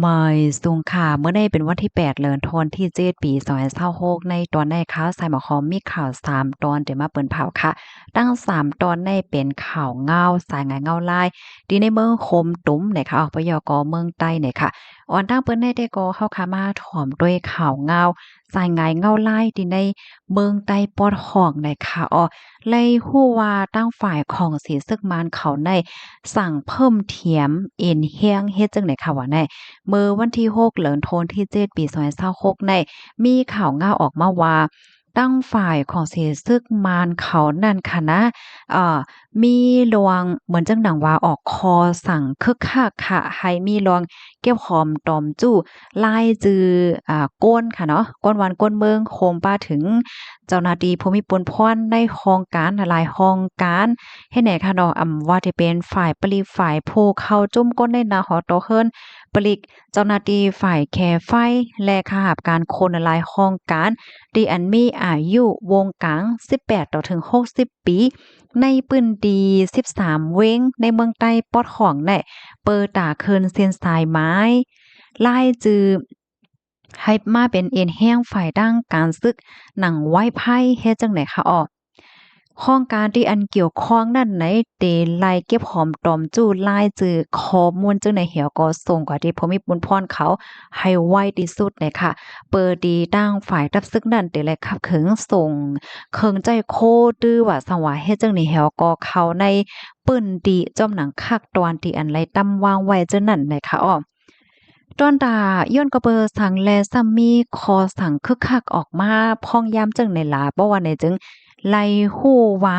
ไม่สูงค่ะเมื่อในเป็นวันที่8เดือนธันวาคมที่7ปี2026ในตอนในค่ะสายหมอคอมมีข่าว3ตอนเดี๋ยวมาเปิ้นเผาค่ะตั้ง3ตอนในเป็นข่าวเงาสายงานเงาลายที่ในเมืองโคมตุ้มเนี่ยค่ะปยกเมืองใต้เนี่ยค่ะอ่อนตั้งเปิ้นได้ได้ก็เข้าค่ะมาถ่อมด้วยข่าวเงาสายงานเงาลายที่ในเมืองใต้ปอดห้องเนี่ยค่ะเลยฮู้ว่าตั้งฝ่ายของสีซึกมานเขาในสั่งเพิ่มเทียมเอ็นเฮียงเฮ็ดจังได๋ค่ะว่าแน่ เมื่อวันที่6เดือนธันวาคมที่7ปี2026ในมีข่าวง่าออกมาว่าตั้งฝ่ายของเสซึกมารเขานั่นค่ะนะเอ่อมีลวงเหมือนจังหนังว่าออกคอสั่งคึกคักค่ะให้มีลวงเก็บหอมตอมจู้ลายจือก้นค่ะเนาะก้นวันก้นเมืองโคมป้าถึงเจ้าหน้าที่ภูมิพลพรในห้องการหลายห้องการเฮ็ดไหนค่ะเนาะว่าที่เป็นฝ่ายปลีฝ่ายผู้เข้าจุ่มก้นในนาหอตอเฮิรน ปลีกเจ้าหน้าที่ฝ่ายแคไฟและขหาบการคนหลายห้องการที่อันมีอายุวงกลาง18ต่อถึง60ปีในปื้นดี13เว้งในเมืองใต้ปอดของแน่เปิดตาเคินเซียนสายไม้ลายจือให้มาเป็นเอ็นแห้งฝ่ายดั้งการซึกหนังไว้ไพ่เฮ็ดจังไหนคะข้องการที่อันเกี่ยวข้องนั่นไหนเตไล่เก็บหอมตอมจู้ลายจือข้อมูลจังในเหี่ยวก็ส่งกว่าที่ภูมิพลพรเขาให้ไวที่สุดเลยค่ะเปิดดีตั้งฝ่ายรับซึกนั่นเตไล่ขับขึงส่งเคิงใจโคตื้อว่าสังว่าเฮ็ดจังในเหี่ยวก็เขาในปึ้นดีจอมหนังคักตอนที่อันไลตำวางไว้จังนั้นเลยค่ะตอนตาย้อนกระเบอสังแลซัมมีคอสังคึกคักออกมาพองยามจังในลาบ่ว่าในจึงไล่ฮู้ว่า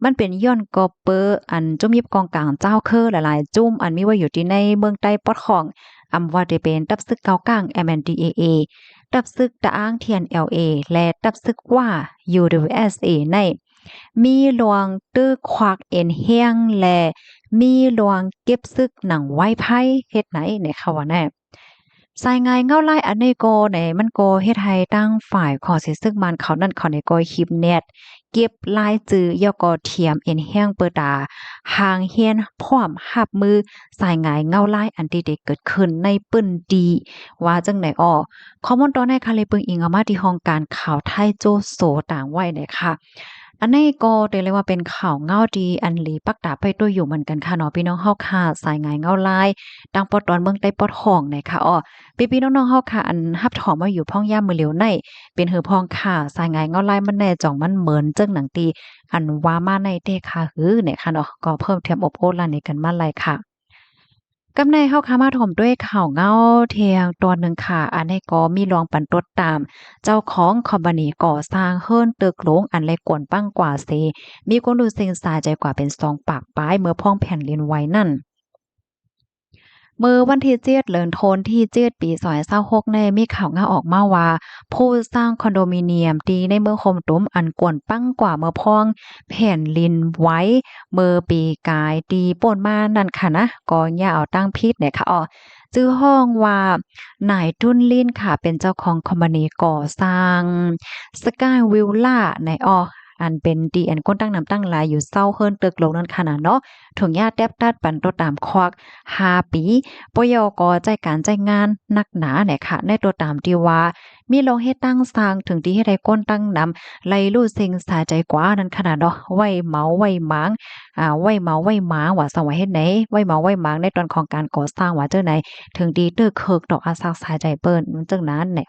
มันเป็นย้อนกอเปออันจุ่มยิบกองกลางเจ้าคือหลายๆจุ่มอันมีไว้อยู่ที่ในเมืองใต้ปอดของว่าได้เป็นตับซึกเกากลาง MNDAA ตับซึกตะอ้าง TNLA และตับซึกว่า UWSA ในมีหลวงตื้อควักเอ็นเฮียงและมีหลวงเก็บซึกหนังไว้ไพ่เฮ็ดไหนในเขาว่าแน่ สายงายเงาไล่อันนี้ก็ในมันก็เฮ็ดให้ตั้งฝ่ายของสิซึ่งมันเขานั่นเขาในก็คลิปเน็ตเก็บลายจื้อยอก็เทียมเอ็นแห้งเปิดตาหางเฮียนพร้อมหับมือสายงายเงาไล่อันที่ได้เกิดขึ้นในปึ้นดีว่าจังได๋ข้อมูลตอนในค่ะเลยเปิงอิงเอามาที่ห้องการข่าวไทยโจโซต่างไว้เนี่ยค่ะ อันนี้ก็ได้เรียกว่าเป็นข่าวเงาดีอันหลีปักตาไปตัวอยู่เหมือนกันค่ะเนาะพี่น้องเฮาค่ะสายงายเงาลายดังปอตอนเมืองใต้ปอดห้องเนี่ยค่ะพี่ๆน้องๆเฮาค่ะอันรับถอมมาอยู่พ่องย่ามมื้อเหลียวในเป็นหือพ้องค่ะสายงายเงาลายมันแน่จ่องมันเหมือนจังหนังตีอันว่ามาในเด้ค่ะหือเนี่ยค่ะเนาะก็เพิ่มเทียมอบโอ้ลานนี้กันมาหลายค่ะกำในเฮาค่ะมาถมด้วยข่าวเงาเทียงตอนหนึ่งค่ะอันนี้ก็มีรองปันตดตามเจ้าของคอมพานีก่อสร้างเฮิรนตึกหลงอันเล็กกวนปั้งกว่าเซมีคนดูเซ็งสาใจกว่าเป็น2ปากปลายเมื่อพ้องแผ่นดินไหวนั่น เมื่อวันที่7เดือนธันวาคมที่7ปี2026ในมีข่าวง่าออกมาว่าผู้สร้างคอนโดมิเนียมที่ในเมืองโคมตุมอันกวนปั้งกว่าเมื่อพ้องแผ่นลินไหว้เมื่อปีกายตีป่นมานั่นค่ะนะก็อย่าเอาตั้งผิดเนี่ยค่ะชื่อห้องว่านายทุนลินค่ะเป็นเจ้าของคอมพานีก่อสร้าง Sky Villa ในอันเป็นดีอันก้นตั้งน้ำตั้งหลายอยู่เศร้าเฮิรนตึกลงนั่นค่ะนะเนาะถุงยาแตบตัดปันโตตามควัก5ปีปยกใจการใจงานนักหนาเนี่ยค่ะในตัวตามที่ว่ามีลงเฮ็ดตั้งสร้างถึงที่ให้ได้ก้นตั้งนำไล่ลู่เซ็งสาใจกว่านั้นขนาดเนาะไว้เมาไว้หมางไว้เมาไว้หมางว่าสว่าเฮ็ดไหนไว้เมาไว้หมางในตอนของการก่อสร้างว่าเจ้าไหนถึงดีเด้อเคิกดอกอาซักสาใจเปิ้นจังนั้นไหน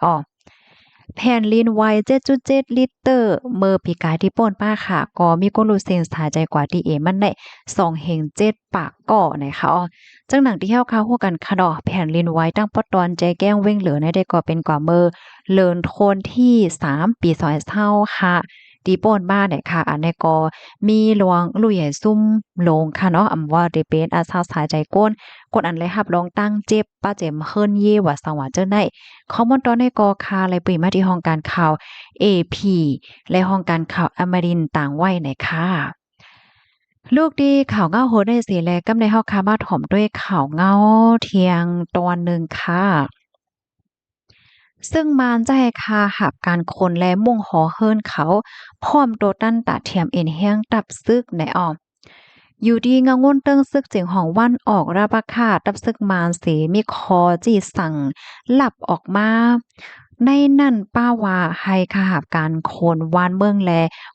แผ่นลินไว7.7ลิตรเมื่อปีกายที่ป่นป้าค่ะก็มีคนรู้เซ็งสาใจกว่าที่มันได้2เฮง7ปากก่อนะคะจังหนังที่เฮาคาฮู้กันค่ะดอกแผ่นลินไวตั้งปอตอนใจแก้งเว้งเหลือในได้ก็เป็นกว่าเมื่อเลินโทนที่3ปี2020ค่ะตีโป้นบ้านเนี่ยค่ะอันนี้ก็มีหลวงลุยใหญ่ซุ่มลงค่ะเนาะว่าได้เป็นอาสาสายใจก้นกดอันเลยรับรองตั้งเจ็บป้าเจ็มเฮิรนเย่ว่าสว่าเจ้าได ข้อมูลตอนในกอคาเลยปรีมาที่ห้องการข่าว AP และห้องการข่าวอมรินทร์ต่างไว้ไหนค่ะลูกดีข่าวเงาโหดได้สิแลกำในเฮาคามาถ่อมด้วยข่าวเงาเที่ยงตอนหนึ่งค่ะซึ่งมารจะให้คาหับการคนและมุ่งหอเฮิรนเขาพร้อมโตตั้นตาเทียมเอ็นแห้งตับซึกใน อยู่ดีงางุ่นเติ้งซึกเจียงของวันออกราบาคาตับซึกมานเสมีคอจีสั่งหลับออกมาในนั่นป้าว่าให้ขหาบการโคนวานเมืองแล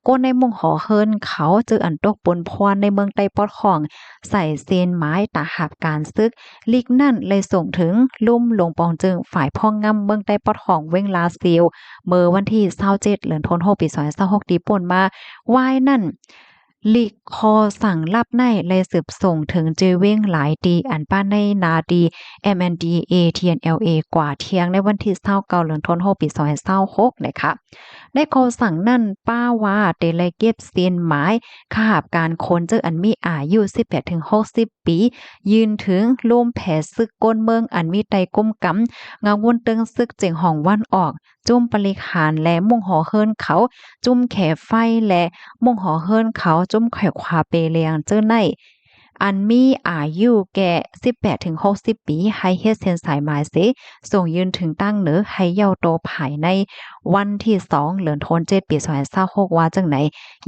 ก้นในเมุงหอเฮิรนเขาเจออันตกปนพรในเมืองไต้ปอดของใส่เซนไม้ตาหาบการซึกลิกนั่นเลยส่งถึงลุ่มลงปองจึงฝ่ายพ่องงำเมืองไต้ปอดของเว้งลาซิลเมื่อวันที่27เดือนธันวาคมปี2026ดีป่นมาวายนั่นลีกคอสั่งลับในเลยสืบส่งถึงเจเว้งหลายดีอันป้าในนาดี MNDA TNLA กว่าเที่ยงในวันที่29เดือนธันวาคมปี2026นะคะได้คอสั่งนั่นป้าว่าเตเลเก็บเซียนหมายขหาบการคนเจออันมีอายุ18-60 ปียืนถึงลมแผ่ซึกก้นเมืองอันมีไตก้มกำเงาวนเติงซึกเจียงห้องวันออกจุ่มปริหารและมุ่งหอเฮิรนเขาจุ่มแขไฟและมุ่งหอเฮิรนเขาจุ่มแขขวาเปเลียงเจ้อในอันมีอายุแก่18-60 ปีให้เฮ็ดเส้นสายหมายเสส่งยืนถึงตั้งเหนือให้เย้าโตภายในวันที่2เดือนธันวาคมปี2026ว่าจังไหน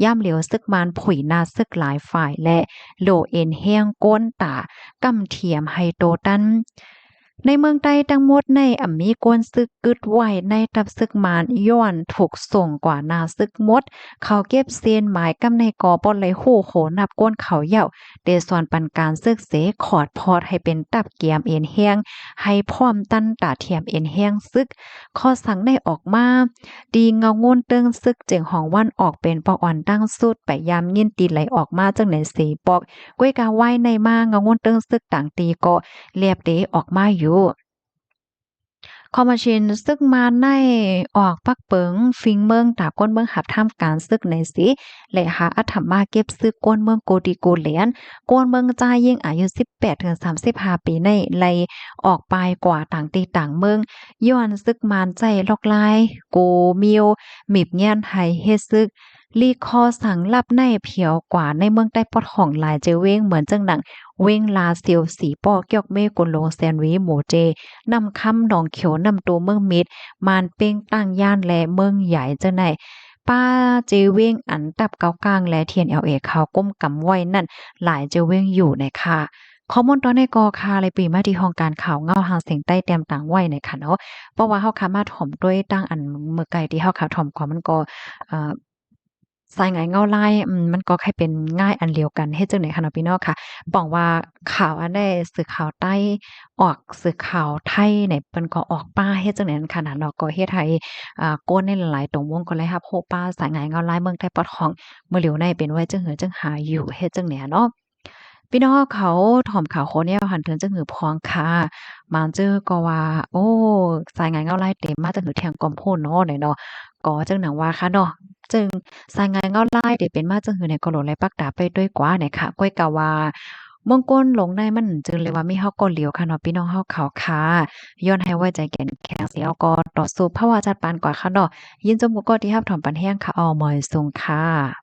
ย่ำเหลียวซึกมานผุยนาซึกหลายฝ่ายและโลเอ็นแห้งก้นตากำเทียมให้โตตันในเมืองใต้ทั้งหมดในมีกวนซึกกึดไว้ในตับซึกมานย้อนถูกส่งกว่านาซึกหมดเขาเก็บเซียนหมายกำในกอปอนไหลโหโหนับก้นเขาเหย่าเดซอนปันการซึกเสขอดพอดให้เป็นตับเกียมเอ็นแห้งให้พร้อมตั้นตาเทียมเอ็นแห้งซึกข้อสั่งได้ออกมาดีเงาโงนเติงซึกเจียงหองวันออกเป็นปออ่อนตั้งสุดไปยามยินตีไหลออกมาจังไหนเสปอกก้วยกาไว้ในมาเงาโงนเติงซึกต่างตีก็เรียบเดออกมาอยู่คอมมาชินซึกมาในออกปักเปิงฟิงเมืองตาก้นเมืองหับท่ามการซึกในสิและหาอัฐมาเก็บซึกก้นเมืองโกดีโกเหลียนก้นเมืองจ่ายยิ่งอายุ18-35 ปีในไลออกไปกว่าต่างตีต่างเมืองย้อนซึกมานใจลอกลายโกมิวมิบเงียนไห้เฮ็ดซึกลีคอสั่งลับในเพียวกว่าในเมืองใต้ปอดของหลายเจเว้งเหมือนจังหนังเว้งลาเซียวสีปอเกียกเมกุนโลแซนวีหมูเจนำคำหนองเขียวนำตัวเมืองมิดมานเป้งตั้งย่านและเมืองใหญ่จังไหนป้าเจเว้งอันตับเกากลางและเทียนเอลเอเขาก้มกำไว้นั่นหลายเจเว้งอยู่ในค่ะข้อมูลตอนในกอคาเลยปีมาที่ห้องการข่าวเงาหางเสียงใต้เต็มต่างไว้ในค่ะเนาะเพราะว่าเฮาคามาถ่อมด้วยตั้งอันเมื่อไกลที่เฮาขาถ่อมกว่ามันก็สายไหงเงาลายมันก็แค่เป็นง่ายอันเดียวกันเฮ็ดจังได๋ค่ะเนาะพี่น้องค่ะป้องว่าข่าวอันใดสื่อข่าวใต้ออกสื่อข่าวไทยเนี่ยเปิ้นก็ออกป้าเฮ็ดจังได๋นั้นค่ะนะเนาะก็เฮ็ดให้โกนในหลายๆตรงวงก็เลยรับโฮป้าสายไหงเงาลายเมืองไทยปอดของมื้อเหลียวในเป็นไว้จังหือจังหาอยู่เฮ็ดจังแหนเนาะ พี่น้องเขาถ่อมข่าวโคเนี่ยหันเทินจะหือพองค่ะมาเจอก็ว่าโอ้สายงานเงาไล่เต็มมาจากหือเที่ยงกอมโพนเนาะไหนเนาะก็จังหนังว่าค่ะเนาะจึงสายงานเงาไล่เด็เป็นมาจังหือในก็โหลดไหลปักดาไปด้วยกว่าเนี่ยค่ะก้อยกะว่าเมืองก้นหลงในมันจึงเลยว่ามีเฮาก็เหลียวค่ะเนาะพี่น้องเฮาเขาค่ะย้อนให้ไว้ใจแก่นแข็งเสียก็ต่อสู้ภาวะจัดปานกว่าค่ะเนาะยินจมก็ที่รับถอมปันแห้งค่ะออมอยสูงค่ะ